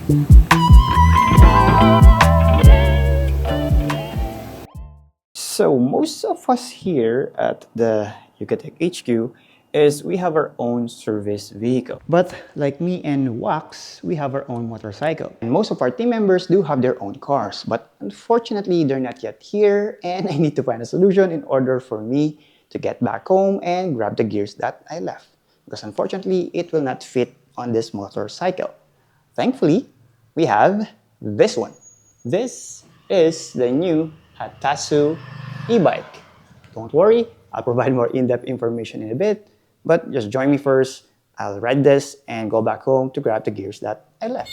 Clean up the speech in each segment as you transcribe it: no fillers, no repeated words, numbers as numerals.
So most of us here at the Yucatec HQ is we have our own service vehicle. But like me and Wax, we have our own motorcycle. And most of our team members do have their own cars, but unfortunately they're not yet here and I need to find a solution in order for me to get back home and grab the gears that I left. Because unfortunately, it will not fit on this motorcycle. Thankfully, we have this one. This is the new HATASU e-bike. Don't worry, I'll provide more in-depth information in a bit, but just join me first. I'll ride this and go back home to grab the gears that I left.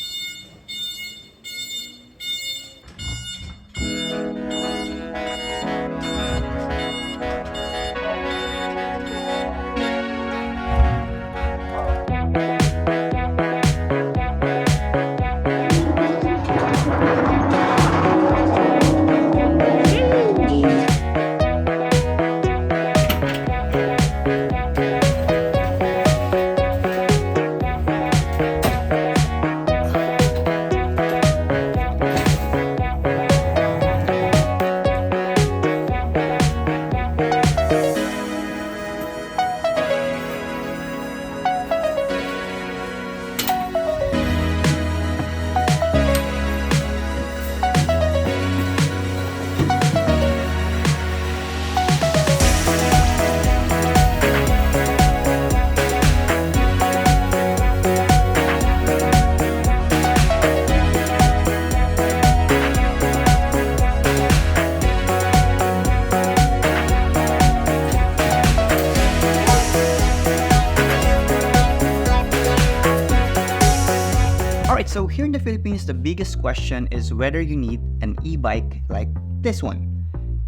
So here in the Philippines, the biggest question is whether you need an e-bike like this one.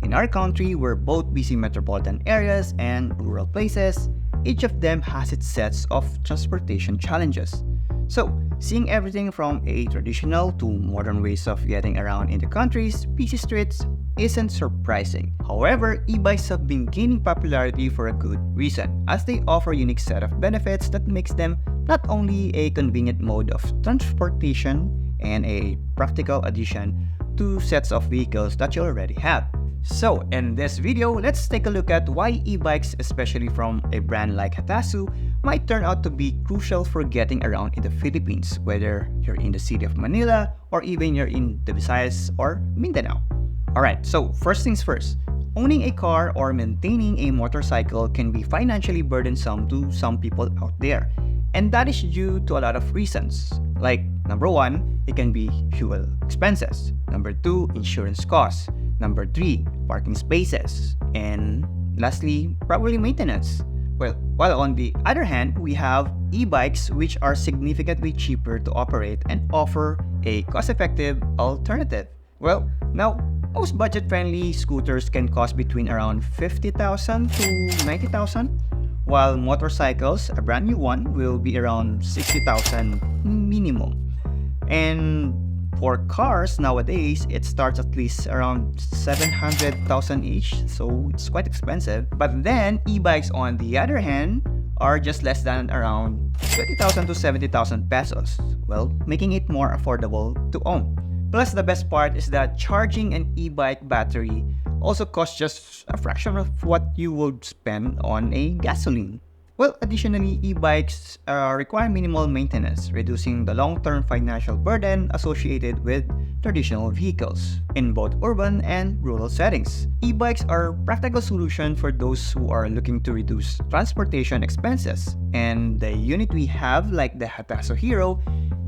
In our country, we're both busy metropolitan areas and rural places. Each of them has its sets of transportation challenges. So, seeing everything from a traditional to modern ways of getting around in the country's busy streets isn't surprising. However, e-bikes have been gaining popularity for a good reason, as they offer a unique set of benefits that makes them not only a convenient mode of transportation and a practical addition to sets of vehicles that you already have. So in this video, let's take a look at why e-bikes, especially from a brand like HATASU, might turn out to be crucial for getting around in the Philippines, whether you're in the city of Manila or even you're in the Visayas or Mindanao. Alright, so first things first. Owning a car or maintaining a motorcycle can be financially burdensome to some people out there. And that is due to a lot of reasons. Like, number one, it can be fuel expenses. Number two, insurance costs. Number three, parking spaces. And lastly, probably maintenance. Well, while on the other hand, we have e-bikes which are significantly cheaper to operate and offer a cost-effective alternative. Well, now, most budget-friendly scooters can cost between around 50,000 to 90,000. While motorcycles, a brand new one, will be around 60,000 minimum. And for cars nowadays, it starts at least around 700,000 each, so it's quite expensive. But then, e-bikes on the other hand are just less than around 20,000 to 70,000 pesos, well, making it more affordable to own. Plus, the best part is that charging an e-bike battery also costs just a fraction of what you would spend on a gasoline. Well, additionally, e-bikes require minimal maintenance, reducing the long-term financial burden associated with traditional vehicles in both urban and rural settings. E-bikes are a practical solution for those who are looking to reduce transportation expenses, and the unit we have, like the HATASU Hero,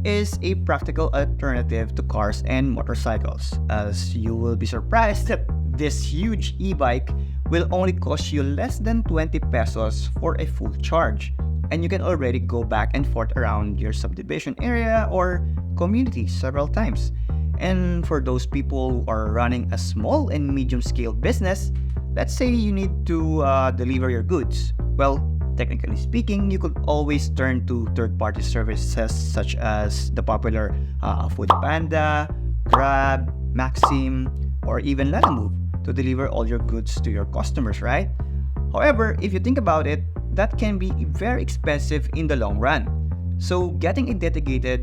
is a practical alternative to cars and motorcycles, as you will be surprised that this huge e-bike will only cost you less than 20 pesos for a full charge, and you can already go back and forth around your subdivision area or community several times. And for those people who are running a small and medium scale business, let's say you need to deliver your goods, well, technically speaking, you could always turn to third-party services such as the popular Foodpanda, Grab, Maxim, or even Lalamove to deliver all your goods to your customers, right? However, if you think about it, that can be very expensive in the long run. So getting a dedicated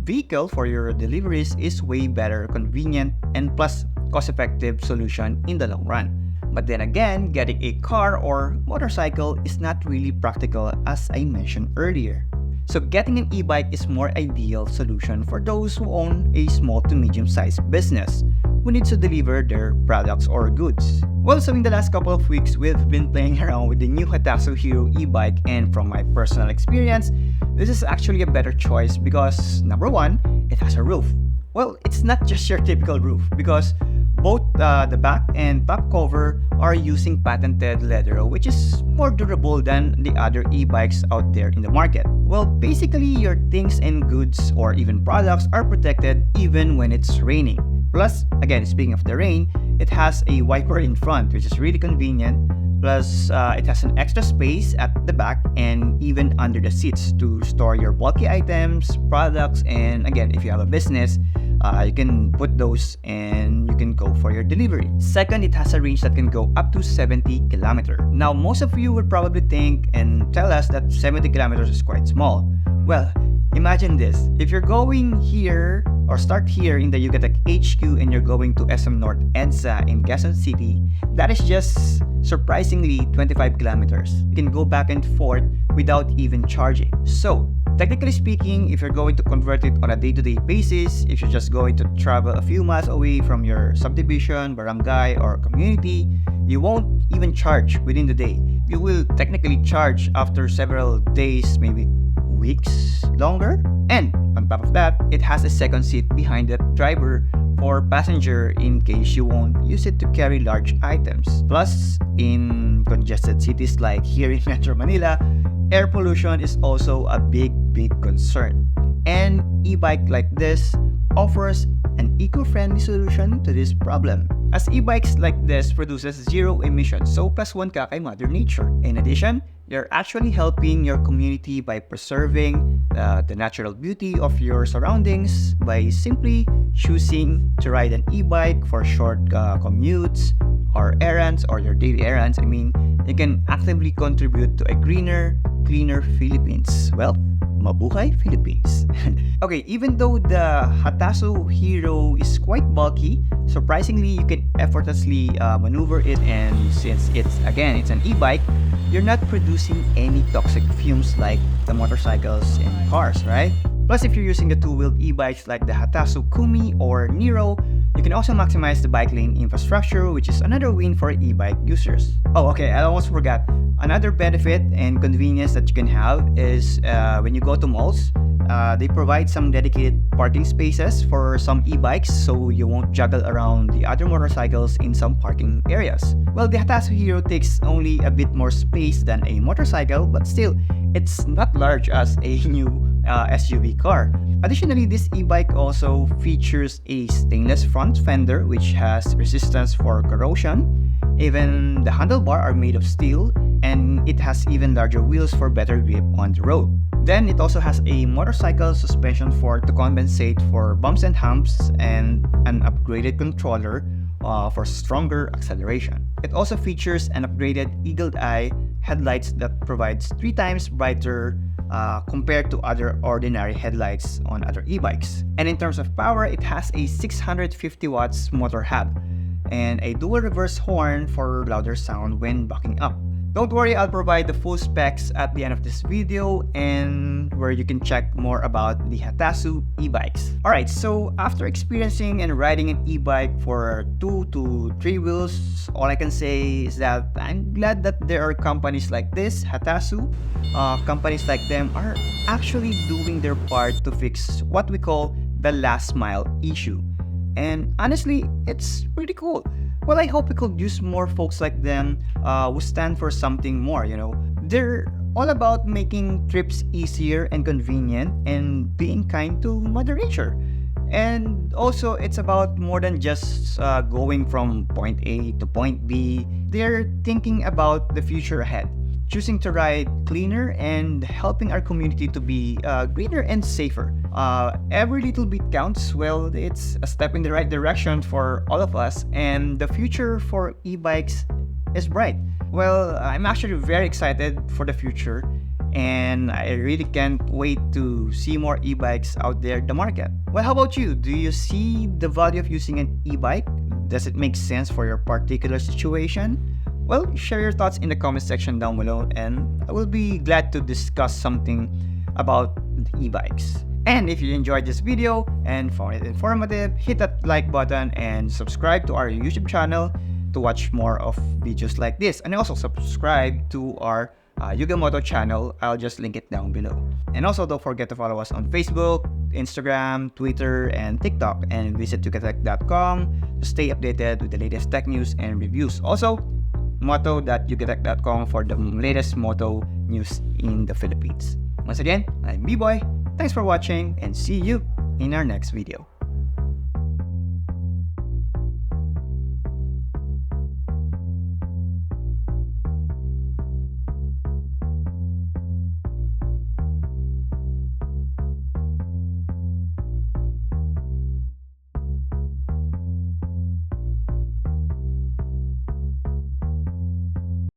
vehicle for your deliveries is way better, convenient, and plus cost-effective solution in the long run. But then again, getting a car or motorcycle is not really practical as I mentioned earlier. So getting an e-bike is more ideal solution for those who own a small to medium-sized business who needs to deliver their products or goods. Well, so in the last couple of weeks, we've been playing around with the new HATASU Hero e-bike, and from my personal experience, this is actually a better choice because number one, it has a roof. Well, it's not just your typical roof because both the back and top cover are using patented leather, which is more durable than the other e-bikes out there in the market. Well, basically your things and goods or even products are protected even when it's raining. Plus, again, speaking of the rain, it has a wiper in front, which is really convenient. Plus, it has an extra space at the back and even under the seats to store your bulky items, products, and again, if you have a business, you can put those and you can go for your delivery. Second, it has a range that can go up to 70 kilometers. Now, most of you would probably think and tell us that 70 kilometers is quite small. Well, imagine this. If you're going here or start here in the Yucatec HQ and you're going to SM North EDSA in Quezon City, that is just surprisingly 25 kilometers. You can go back and forth without even charging. So, technically speaking, if you're going to convert it on a day-to-day basis, if you're just going to travel a few miles away from your subdivision, barangay, or community, you won't even charge within the day. You will technically charge after several days, maybe weeks longer. And on top of that, it has a second seat behind the driver for passenger in case you won't use it to carry large items. Plus, in congested cities like here in Metro Manila, air pollution is also a big concern. And e-bike like this offers an eco-friendly solution to this problem, as e-bikes like this produces zero emissions, so plus one ka kay Mother Nature. In addition, you're actually helping your community by preserving the natural beauty of your surroundings by simply choosing to ride an e-bike for short commutes or errands or your daily errands. I mean, you can actively contribute to a greener, cleaner Philippines. Well, mabuhay Philippines. Okay, even though the HATASU Hero is quite bulky, surprisingly you can effortlessly maneuver it, and since it's an e-bike, you're not producing any toxic fumes like the motorcycles and cars, right? Plus, if you're using the two-wheeled e-bikes like the HATASU Kumi or Nero, you can also maximize the bike lane infrastructure, which is another win for e-bike users. Oh, okay, I almost forgot. Another benefit and convenience that you can have is when you go to malls, they provide some dedicated parking spaces for some e-bikes so you won't juggle around the other motorcycles in some parking areas. Well, the HATASU Hero takes only a bit more space than a motorcycle, but still, it's not large as a new SUV car. Additionally, this e-bike also features a stainless front fender which has resistance for corrosion. Even the handlebar are made of steel, and it has even larger wheels for better grip on the road. Then it also has a motorcycle suspension fork to compensate for bumps and humps, and an upgraded controller for stronger acceleration. It also features an upgraded eagle eye headlights that provides 3 times brighter compared to other ordinary headlights on other e-bikes. And in terms of power, it has a 650 watts motor hub and a dual reverse horn for louder sound when backing up. Don't worry, I'll provide the full specs at the end of this video and where you can check more about the HATASU e-bikes. Alright, so after experiencing and riding an e-bike for 2 to 3 wheels, all I can say is that I'm glad that there are companies like this, HATASU. Companies like them are actually doing their part to fix what we call the last mile issue. And honestly, it's pretty cool. Well, I hope we could use more folks like them who stand for something more, you know. They're all about making trips easier and convenient and being kind to Mother Nature. And also, it's about more than just going from point A to point B. They're thinking about the future ahead, choosing to ride cleaner and helping our community to be greener and safer. Every little bit counts. Well, it's a step in the right direction for all of us, and the future for e-bikes is bright. Well, I'm actually very excited for the future, and I really can't wait to see more e-bikes out there in the market. Well, how about you? Do you see the value of using an e-bike? Does it make sense for your particular situation? Well, share your thoughts in the comment section down below, and I will be glad to discuss something about e-bikes. And if you enjoyed this video and found it informative, hit that like button and subscribe to our YouTube channel to watch more of videos like this. And also subscribe to our Yugamoto channel. I'll just link it down below. And also don't forget to follow us on Facebook, Instagram, Twitter, and TikTok. And visit yugatech.com to stay updated with the latest tech news and reviews. Also, moto.yugatech.com for the latest moto news in the Philippines. Once again, I'm B-Boy. Thanks for watching and see you in our next video.